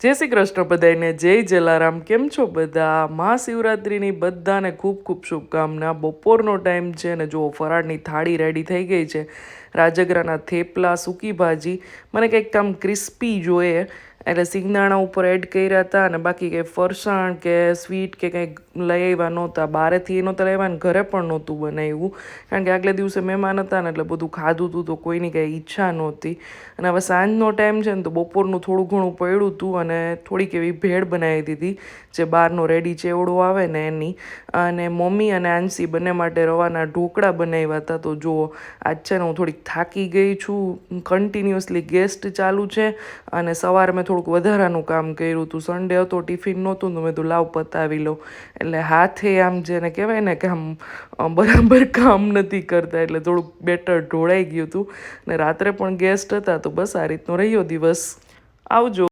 જય શ્રી કૃષ્ણ બધાને, જય જલારામ. કેમ છો બધા? મહાશિવરાત્રિની બધાને ખૂબ ખૂબ શુભકામના. બપોરનો ટાઈમ છે ને જો ફરાળની થાળી રેડી થઈ ગઈ છે. રાજગરાના થેપલા, સૂકી ભાજી, મને કંઈક આમ ક્રિસ્પી જોઈએ એટલે સિંગદાણા ઉપર એડ કર્યા હતા. અને બાકી કંઈ ફરસાણ કે સ્વીટ કે કંઈક લઈ આવ્યા નહોતા, બહારેથી નહોતા લાવ્યા ને ઘરે પણ નહોતું બનાવ્યું, કારણ કે આગલે દિવસે મહેમાન હતા ને એટલે બધું ખાધું હતું તો કોઈની કંઈ ઈચ્છા નહોતી. અને હવે સાંજનો ટાઈમ છે ને તો બપોરનું થોડું ઘણું પડ્યું હતું અને થોડીક એવી ભેળ બનાવી દીધી, જે બહારનો રેડી ચેવડો આવે ને એની. અને મમ્મી અને આંસી બંને માટે રવાના ઢોકળા બનાવ્યા હતા. તો જુઓ, આજ છે ને હું થોડીક થાકી ગઈ છું, કન્ટિન્યુઅસલી ગેસ્ટ ચાલુ છે અને સવારે મેં થોડુંક વધારાનું કામ કર્યું હતું. સન્ડે હતો, ટિફિન નહોતું તો મેં તો લાવ પતાવી લઉં. એટલે હાથે આમ જેને કહેવાય ને કે આમ બરાબર કામ નથી કરતા, એટલે થોડુંક બેટર ઢોળાઈ ગયું હતું. ને રાત્રે પણ ગેસ્ટ હતા તો બસ આ રીતનો રહ્યો દિવસ. આવજો.